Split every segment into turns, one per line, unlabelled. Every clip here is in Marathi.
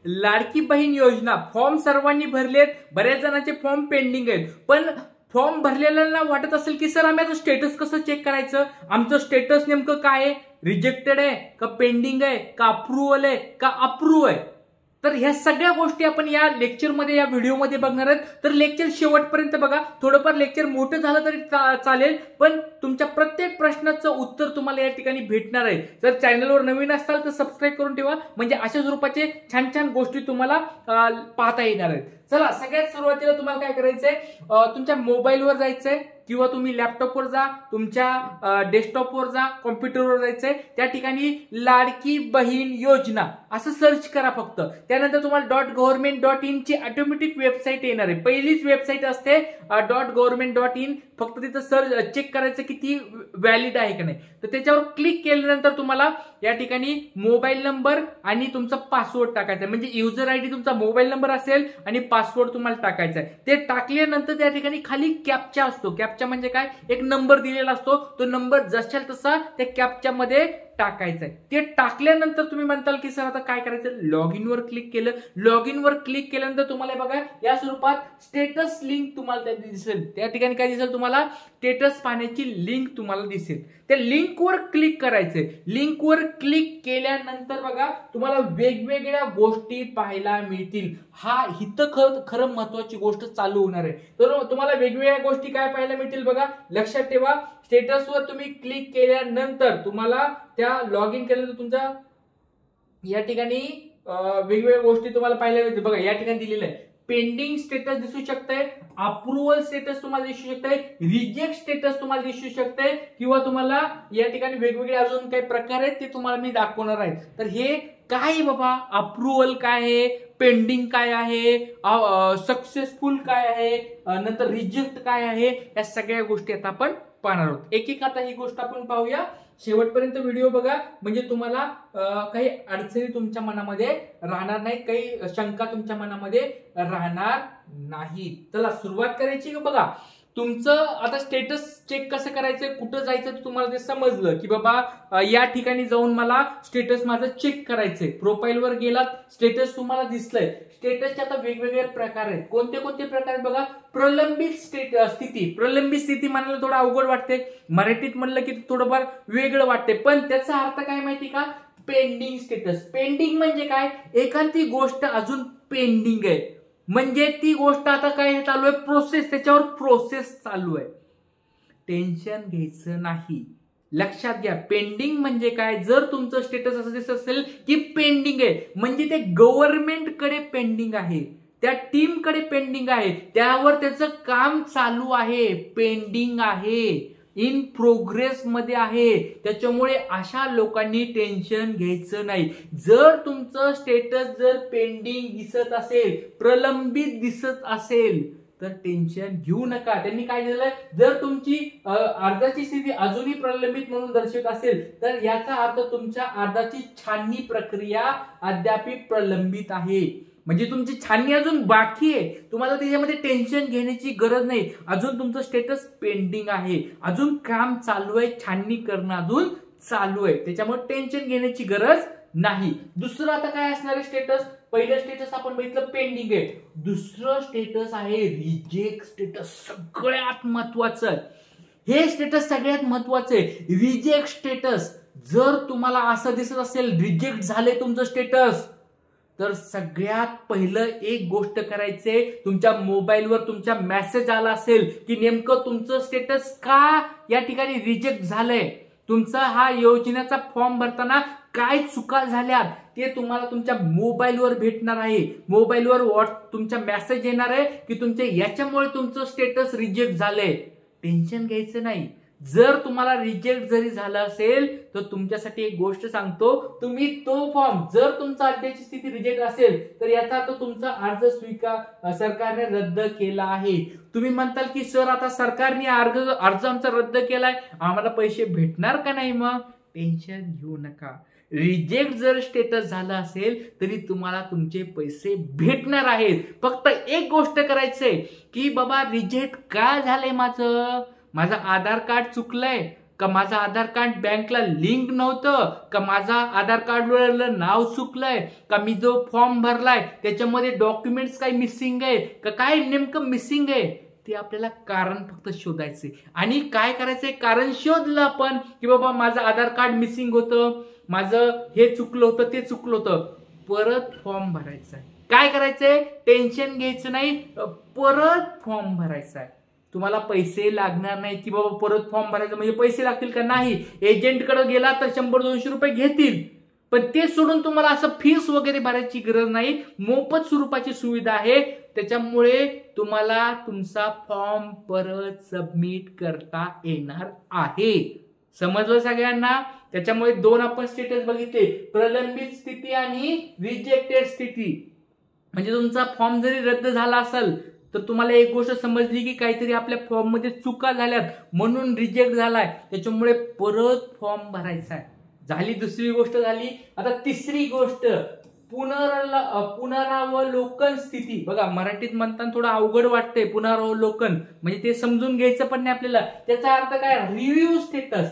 लाडकी बहीण योजना फॉर्म सर्वांनी भरलेत, बऱ्याच जणांचे फॉर्म पेंडिंग आहेत, पण फॉर्म भरलेल्यांना वाटत असेल की सर आम्ही आता स्टेटस कसं चेक करायचं, आमचं स्टेटस नेमकं काय आहे, रिजेक्टेड आहे का पेंडिंग आहे का अप्रुव्हल आहे का अप्रूव्ह आहे. तर ह्या सगळ्या गोष्टी आपण या लेक्चरमध्ये या व्हिडिओमध्ये बघणार आहेत. तर लेक्चर शेवटपर्यंत बघा. थोडंफार लेक्चर मोठं झालं तरी चालेल, पण तुमच्या प्रत्येक प्रश्नाचं उत्तर तुम्हाला या ठिकाणी भेटणार आहे. जर चॅनलवर नवीन असाल तर सबस्क्राईब करून ठेवा, म्हणजे अशा स्वरूपाचे छान छान गोष्टी तुम्हाला पाहता येणार आहेत. चला सगळ्यात सुरुवातीला तुम्हाला काय करायचंय, तुमच्या मोबाईलवर जायचंय किंवा तुम्ही लॅपटॉपवर जा, तुमच्या डेस्कटॉपवर जा, कॉम्प्युटरवर जायचंय, त्या ठिकाणी लाडकी बहीण योजना असं सर्च करा फक्त. त्यानंतर तुम्हाला .government.in ची ऑटोमॅटिक वेबसाईट येणार आहे. पहिलीच वेबसाईट असते .government.in. फक्त तिथं सर्च चेक करायचं की ती व्हॅलिड आहे का नाही. तर त्याच्यावर क्लिक केल्यानंतर तुम्हाला या ठिकाणी मोबाईल नंबर आणि तुमचा पासवर्ड टाकायचा आहे. म्हणजे युजर आयडी तुमचा मोबाईल नंबर असेल आणि पासवर्ड तुम्हाला टाकायचा आहे. ते टाकल्यानंतर त्या ठिकाणी खाली कॅप्चा असतो. कॅप्चा म्हणजे काय, एक नंबर दिलेला असतो. तो नंबर जशाल तसा त्या कॅप्चा मध्ये टाकायचं आहे. ते टाकल्यानंतर तुम्ही म्हणताल की सर आता काय करायचं, लॉग इन वर क्लिक केलं. लॉग इन वर क्लिक केल्यानंतर तुम्हाला बघा या स्वरूपात स्टेटस लिंक तुम्हाला दिसेल. त्या ठिकाणी काय दिसेल, तुम्हाला स्टेटस पाहण्याची लिंक तुम्हाला दिसेल. त्या लिंकवर क्लिक करायचंय. लिंकवर क्लिक केल्यानंतर बघा तुम्हाला वेगवेगळ्या गोष्टी पाहायला मिळतील. हा इथं खरं महत्वाची गोष्ट चालू होणार आहे. तर तुम्हाला वेगवेगळ्या गोष्टी काय पाहायला मिळतील बघा, लक्षात ठेवा. स्टेटसवर तुम्ही क्लिक केल्यानंतर तुम्हाला त्या लॉग इन केल्यानंतर तुमच्या या ठिकाणी वेगवेगळ्या गोष्टी तुम्हाला पाहायला मिळतील. बघा या ठिकाणी दिलेलं आहे, पेंडिंग स्टेटस दिसू शकतंय, अप्रुव्हल स्टेटस तुम्हाला दिसू शकतंय, रिजेक्ट स्टेटस तुम्हाला दिसू शकतंय, किंवा तुम्हाला या ठिकाणी वेगवेगळे अजून काही प्रकार आहेत ते तुम्हाला मी दाखवणार आहे. तर हे काय बाबा, अप्रुव्हल काय आहे, पेंडिंग काय आहे, सक्सेसफुल काय आहे, नंतर रिजेक्ट काय आहे, या सगळ्या गोष्टी आता आपण पाहणार आहोत. एक एक आता ही गोष्ट आपण पाहूया. शेवटपर्यंत व्हिडिओ बघा, म्हणजे तुम्हाला काही अडचणी तुमच्या मनामध्ये राहणार नाही, काही शंका तुमच्या मनामध्ये राहणार नाही. चला सुरुवात करायची का बघा. तुमचं आता स्टेटस चेक कसं करायचं, कुठं जायचं तुम्हाला ते समजलं की बाबा या ठिकाणी जाऊन मला स्टेटस माझं चेक करायचंय. प्रोफाईलवर गेलात, स्टेटस तुम्हाला दिसलंय. स्टेटसचे आता वेगवेगळे प्रकार आहेत. कोणते कोणते प्रकार आहेत बघा. प्रलंबित स्थिती. प्रलंबित स्थिती म्हणायला थोडं अवघड वाटते, मराठीत म्हणलं की थोडंफार वेगळं वाटते, पण त्याचा अर्थ काय माहिती का, पेंडिंग स्टेटस. पेंडिंग म्हणजे काय, एखादी गोष्ट अजून पेंडिंग आहे, म्हणजे ती गोष्ट आता काय चालू आहे, प्रोसेस, त्याच्यावर प्रोसेस चालू आहे. टेन्शन घ्यायचं नाही, लक्षात घ्या. पेंडिंग म्हणजे काय, जर तुमचं स्टेटस असं दिसत असेल की पेंडिंग आहे, म्हणजे ते गव्हर्नमेंट कडे पेंडिंग आहे, त्या टीम कडे पेंडिंग आहे, त्यावर त्याचं काम चालू आहे, पेंडिंग आहे, इन प्रोग्रेस मध्ये आहे. त्याच्यामुळे अशा लोकांनी टेन्शन घ्यायचं नाही. जर तुमचं स्टेटस जर पेंडिंग दिसत असेल, प्रलंबित दिसत असेल, तर टेन्शन घेऊ नका. त्यांनी काय दिलंय, जर तुमची अर्जाची स्थिती अजूनही प्रलंबित म्हणून दर्शवत असेल, तर याचा अर्थ तुमच्या अर्जाची छाननी प्रक्रिया अद्याप प्रलंबित आहे. म्हणजे तुमची छाननी अजून बाकी आहे, तुम्हाला त्याच्यामध्ये टेन्शन घेण्याची गरज नाही. अजून तुमचं स्टेटस पेंडिंग आहे, अजून काम चालू आहे, छाननी करणं अजून चालू आहे, त्याच्यामुळे टेन्शन घेण्याची गरज नाही. दुसरं आता काय असणार आहे स्टेटस, पहिलं स्टेटस आपण बघितलं पेंडिंग आहे. दुसरं स्टेटस आहे रिजेक्ट स्टेटस. सगळ्यात महत्वाचं हे स्टेटस, सगळ्यात महत्वाचं आहे रिजेक्ट स्टेटस. जर तुम्हाला असं दिसत असेल रिजेक्ट झाले तुमचं स्टेटस, तर सगळ्यात पहिलं एक गोष्ट करायचे, तुमच्या मोबाईलवर तुमचा मेसेज आला असेल की नेमकं तुमचं स्टेटस का या ठिकाणी रिजेक्ट झालंय, तुमचा हा योजनेचा फॉर्म भरताना काय चुका झाल्या, ते तुम्हाला तुमच्या मोबाईलवर भेटणार आहे. मोबाईलवर तुमचा मेसेज येणार आहे की तुमच्या याच्यामुळे तुमचं स्टेटस रिजेक्ट झालंय. टेन्शन घ्यायचं नाही. जर तुम्हाला रिजेक्ट जरी झालं असेल, तर तुमच्यासाठी एक गोष्ट सांगतो, तुम्ही तो फॉर्म, जर तुमचा अर्जाची स्थिती रिजेक्ट असेल, तर याचा अर्थ तुमचा अर्ज सरकारने रद्द केला आहे. तुम्ही म्हणताल की सर आता सरकारने अर्ज आमचा रद्द केलाय, आम्हाला पैसे भेटणार का नाही, मग टेन्शन घेऊ नका. रिजेक्ट जर स्टेटस झालं असेल तरी तुम्हाला तुमचे पैसे भेटणार आहेत. फक्त एक गोष्ट करायचंय की बाबा रिजेक्ट का झालंय, माझं आधार कार्ड चुकलंय, का माझं आधार कार्ड बँकला लिंक नव्हतं, का माझा आधार कार्डवरलं नाव चुकलंय, का मी जो फॉर्म भरलाय त्याच्यामध्ये डॉक्युमेंट्स काही मिसिंग आहे, का काय नेमकं मिसिंग आहे, ते आपल्याला कारण फक्त शोधायचे. आणि काय करायचंय, कारण शोधलं आपण की बाबा माझं आधार कार्ड मिसिंग होतं, माझं हे चुकलं होतं, ते चुकलं होतं, परत फॉर्म भरायचा आहे. काय करायचंय, टेन्शन घ्यायचं नाही, परत फॉर्म भरायचा आहे. तुम्हाला पैसे लागणार नाही की बाबा परत फॉर्म भरायचा म्हणजे पैसे लागतील का, नाही. एजंटकडे गेला तर 100-200 रुपये घेतील, पण ते सोडून तुम्हाला असं फीस वगैरे भरायची गरज नाही. मोफत स्वरूपाची सुविधा आहे. त्याच्यामुळे तुम्हाला तुमचा फॉर्म परत सबमिट करता येणार आहे. समजलं सगळ्यांना? त्याच्यामुळे 2 आपण स्टेटस बघितले, प्रलंबित स्थिती आणि रिजेक्टेड स्थिती. म्हणजे तुमचा फॉर्म जरी रद्द झाला असेल तर तुम्हाला एक गोष्ट समजली की काहीतरी आपल्या फॉर्म मध्ये चुका झाल्यात म्हणून रिजेक्ट झालाय, त्याच्यामुळे परत फॉर्म भरायचा आहे. झाली दुसरी गोष्ट झाली. आता तिसरी गोष्ट, पुनरावलोकन स्थिती. बघा मराठीत म्हणताना थोडं अवघड वाटतंय पुनरावलोकन, म्हणजे ते समजून घ्यायचं पण नाही आपल्याला. त्याचा अर्थ काय, रिव्ह्यू स्टेटस.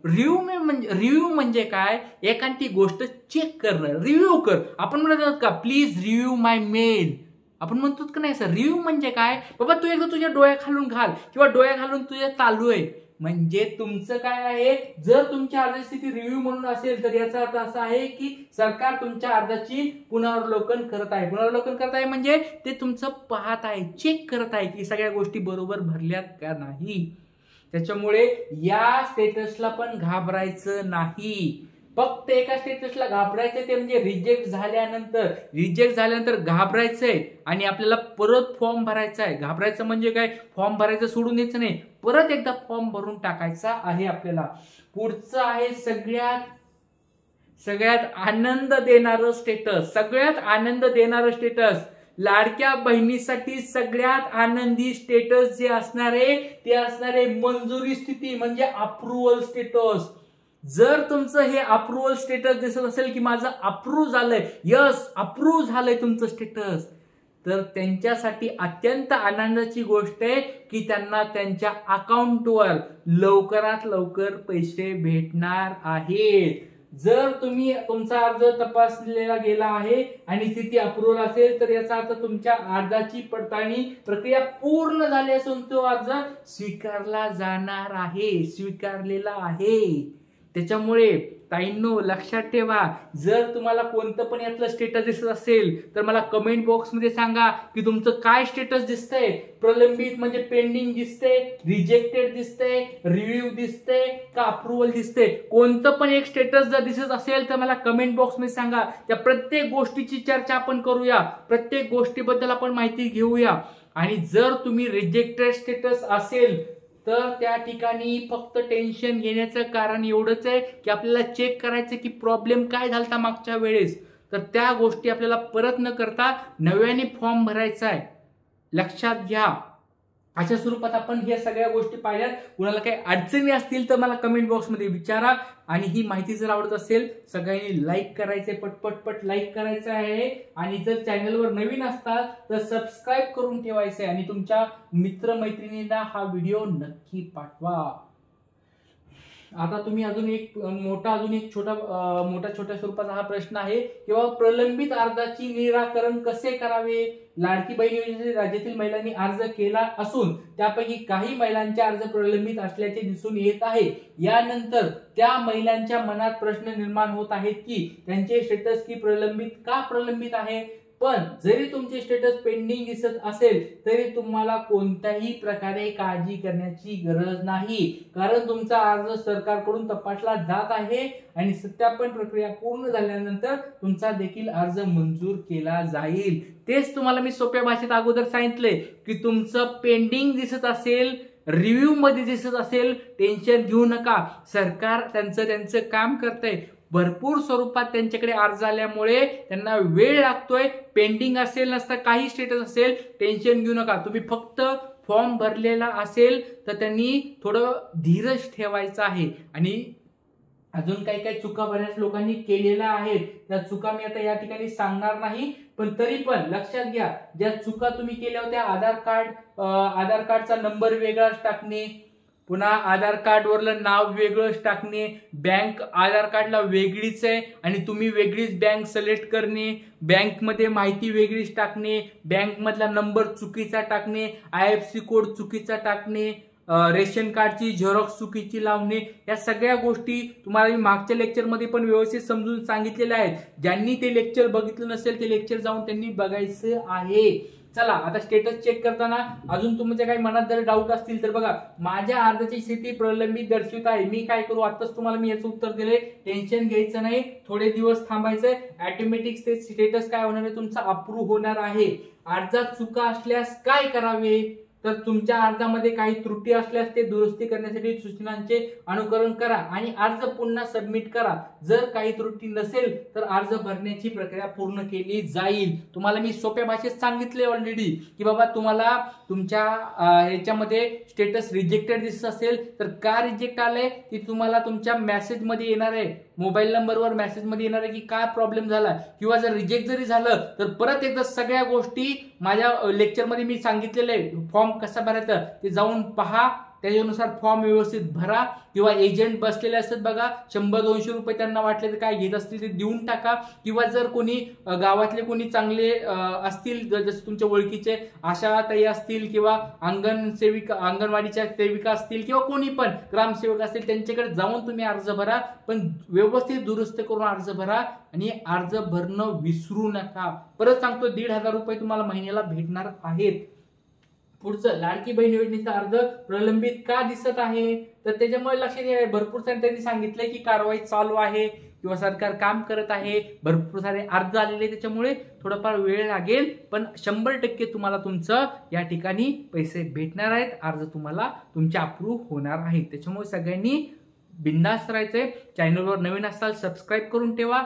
रिव्ह्यू म्हणजे काय, एखादी गोष्ट चेक करणं, रिव्ह्यू कर. आपण म्हणतो का प्लीज रिव्ह्यू माय मेल, आपण म्हणतो का नाही सर. रिव्ह्यू म्हणजे काय, बाबा तू एकदा तुझ्या डोळ्या खालून घाल किंवा डोळ्या घालून तुझ्या चालू आहे, म्हणजे तुमचं काय आहे. जर तुमची अर्जाची स्थिती रिव्ह्यू म्हणून असेल तर याचा अर्थ असा आहे की सरकार तुमच्या अर्जाची पुनरावलोकन करत आहे. पुनरावलोकन करत आहे म्हणजे ते तुमचं पाहत आहे, चेक करत आहे की सगळ्या गोष्टी बरोबर भरल्यात का नाही. त्याच्यामुळे या स्टेटसला पण घाबरायचं नाही. फक्त एका स्टेटसला घाबरायचं, ते म्हणजे रिजेक्ट झाल्यानंतर घाबरायचंय आणि आपल्याला परत फॉर्म भरायचा आहे. घाबरायचं म्हणजे काय, फॉर्म भरायचं सोडून द्यायचं नाही, परत एकदा फॉर्म भरून टाकायचा आहे आपल्याला. पुढचं आहे सगळ्यात आनंद देणारं स्टेटस. लाडक्या बहिणीसाठी सगळ्यात आनंदी स्टेटस जे असणार आहे ते असणार आहे मंजुरी स्थिती, म्हणजे अप्रुव्हल स्टेटस. जर तुमचं हे अप्रुव्हल स्टेटस दिसत असेल की माझं अप्रूव्ह झालंय, यस अप्रूव्ह झालंय तुमचं स्टेटस, तर त्यांच्यासाठी अत्यंत आनंदाची गोष्ट आहे की त्यांना त्यांच्या अकाउंटवर लवकरात लवकर पैसे भेटणार आहेत. जर तुम्ही तुमचा अर्ज तपासलेला गेला आहे आणि स्थिती अप्रुव्हल असेल तर याचा अर्थ तुमच्या अर्जाची पडताळणी प्रक्रिया पूर्ण झाली असून तो अर्ज स्वीकारला जाणार आहे, स्वीकारलेला आहे. त्याच्यामुळे ताईंनो लक्षात ठेवा, जर तुम्हाला कोणतं पण यातलं स्टेटस दिसत असेल तर मला कमेंट बॉक्स मध्ये सांगा की तुमचं काय स्टेटस दिसतंय. प्रलंबित म्हणजे पेंडिंग दिसतंय, रिजेक्टेड दिसतंय, रिव्ह्यू दिसतंय का अप्रुव्हल दिसतंय. कोणतं पण एक स्टेटस जर दिसत असेल तर मला कमेंट बॉक्स मध्ये सांगा. त्या प्रत्येक गोष्टीची चर्चा आपण करूया, प्रत्येक गोष्टीबद्दल आपण माहिती घेऊया. आणि जर तुम्ही रिजेक्टेड स्टेटस असेल तर त्या ठिकाणी फक्त टेन्शन घेण्याचं कारण एवढंच आहे की आपल्याला चेक करायचं की प्रॉब्लेम काय झालता मागच्या वेळेस, तर त्या गोष्टी आपल्याला परत न करता नव्याने फॉर्म भरायचा आहे. लक्षात घ्या. अशा स्वरूपात आपण या सगळ्या गोष्टी पाहिल्यात. कुणाला काही अडचणी असतील तर मला कमेंट बॉक्समध्ये विचारा. आणि ही माहिती जर आवडत असेल सगळ्यांनी लाईक करायचे, पटपट लाईक करायचं आहे. आणि जर चॅनलवर नवीन असतात तर सबस्क्राईब करून ठेवायचं आहे आणि तुमच्या मित्रमैत्रिणींना हा व्हिडिओ नक्की पाठवा. आता तुम्ही अजून एक छोट्या स्वरूपाचा हा प्रश्न आहे किंवा प्रलंबित अर्जाची निराकरण कसे करावे. लाडकी बहीण योजनेसाठी राज्यातील महिलांनी अर्ज केला असून त्यापैकी काही महिलांचे अर्ज प्रलंबित असल्याचे दिसून येत आहे. यानंतर त्या महिलांच्या मनात प्रश्न निर्माण होत आहेत की त्यांचे स्टेटस का प्रलंबित आहे. पण जरी तुमचे स्टेटस पेंडिंग दिसत असेल तरी तुम्हाला कोणत्याही प्रकारे काळजी करण्याची गरज नाही, कारण तुमचा अर्ज सरकारकडून तपासला जात आहे आणि सत्यापन प्रक्रिया पूर्ण झाल्यानंतर तुमचा देखील अर्ज मंजूर केला जाईल. तेच तुम्हाला मी सोप्या भाषेत अगोदर सांगितले की तुमचं पेंडिंग दिसत असेल, रिव्ह्यू मध्ये दिसत असेल, टेन्शन घेऊ नका. सरकार त्यांचं काम करतंय. भरपूर स्वरूपात त्यांच्याकडे अर्ज आल्यामुळे त्यांना वेळ लागतोय. पेंडिंग असेल नसता काही स्टेटस असेल, टेन्शन घेऊ नका. तुम्ही फक्त फॉर्म भरलेला असेल तर त्यांनी थोडं धीरज ठेवायचा आहे. आणि अजून काही चुका बऱ्याच लोकांनी केलेल्या आहेत, त्या चुका मी आता या ठिकाणी सांगणार नाही. पण तरी पण लक्षात घ्या, ज्या चुका तुम्ही केल्या होत्या, आधार कार्डचा नंबर वेगळाच टाकणे, पुन्हा आधार कार्डवरलं नाव वेगळंच टाकणे, बँक आधार कार्डला वेगळीच आहे आणि तुम्ही वेगळीच बँक सिलेक्ट करणे, बँकमध्ये माहिती वेगळीच टाकणे, बँकमधला नंबर चुकीचा टाकणे, IFSC कोड चुकीचा टाकणे, रेशन कार्डची झेरॉक्स चुकीची लावणे, या सगळ्या गोष्टी तुम्हाला मी मागच्या लेक्चरमध्ये पण व्यवस्थित समजून सांगितलेल्या आहेत. ज्यांनी ते लेक्चर बघितलं नसेल ते लेक्चर जाऊन त्यांनी बघायचं आहे. चला आता स्टेटस चेक करताना अजून तुमच्या काही मनात जर डाऊट असतील तर बघा, माझ्या अर्जाची स्थिती प्रलंबित दर्शवित आहे. मी काय करू, आताच तुम्हाला मी याचं उत्तर दिले. टेन्शन घ्यायचं नाही, थोडे दिवस थांबायचं. ऑटोमॅटिक स्टेटस काय होणार आहे, तुमचा अप्रूव्ह होणार आहे. अर्जात चुका असल्यास काय करावे, तर तुमच्या अर्जामध्ये काही त्रुटी असल्यास ते दुरुस्ती करण्यासाठी सूचनांचे अनुकरण करा आणि अर्ज पुन्हा सबमिट करा. जर काही त्रुटी नसेल तर अर्ज भरण्याची प्रक्रिया पूर्ण केली जाईल. तुम्हाला मी सोप्या भाषेत सांगितले ऑलरेडी की बाबा तुम्हाला तुमच्या याच्यामध्ये स्टेटस रिजेक्टेड दिसत असेल तर का रिजेक्ट आलंय ती तुम्हाला तुमच्या मेसेजमध्ये येणार आहे, मोबाईल नंबरवर मेसेजमध्ये येणार आहे की काय प्रॉब्लेम झाला. किंवा जर रिजेक्ट जरी झालं तर परत एकदा सगळ्या गोष्टी माझ्या लेक्चरमध्ये मी सांगितलेले आहे. फॉर्म कसा भरायचा ते जाऊन पहा, त्याच्यानुसार फॉर्म व्यवस्थित भरा. किंवा एजंट बसलेले असतात बघा, 100-200 रुपये त्यांना वाटले तर काय घेत असतील ते देऊन टाका. किंवा जर कोणी गावातले कोणी चांगले असतील, जसे तुमच्या ओळखीचे आशाताई असतील किंवा अंगणवाडीच्या सेविका असतील किंवा कोणी पण ग्रामसेवक असतील, त्यांच्याकडे जाऊन तुम्ही अर्ज भरा. पण व्यवस्थित दुरुस्त करून अर्ज भरा आणि अर्ज भरणं विसरू नका. परत सांगतो, 1,500 रुपये तुम्हाला महिन्याला भेटणार आहेत. पुढचं, लाडकी बहीण योजनेचा अर्ज प्रलंबित का दिसत आहे, तर त्याच्यामुळे लक्षात घ्या, भरपूर सारे त्यांनी सांगितलंय की कारवाई चालू आहे किंवा सरकार काम करत आहे, भरपूर सारे अर्ज आलेले, त्याच्यामुळे थोडाफार वेळ लागेल. पण 100% तुम्हाला तुमचं या ठिकाणी पैसे भेटणार आहेत. अर्ज तुम्हाला तुमचे अप्रूव्ह होणार आहेत. त्याच्यामुळे सगळ्यांनी बिंदास राहायचंय. चॅनलवर नवीन असाल सबस्क्राईब करून ठेवा.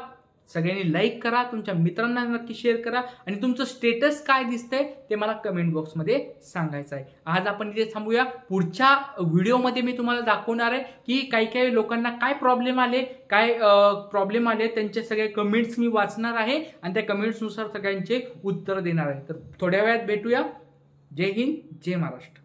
सगळ्यांनी लाईक करा, तुमच्या मित्रांना नक्की शेअर करा आणि तुमचं स्टेटस काय दिसतंय ते मला कमेंट बॉक्समध्ये सांगायचं आहे. आज आपण इथे थांबूया. पुढच्या व्हिडिओमध्ये मी तुम्हाला दाखवणार आहे की काही लोकांना काय प्रॉब्लेम आले, त्यांचे सगळे कमेंट्स मी वाचणार आहे आणि त्या कमेंट्सनुसार सगळ्यांचे उत्तर देणार आहे. तर थोड्या वेळात भेटूया. जय हिंद, जय महाराष्ट्र.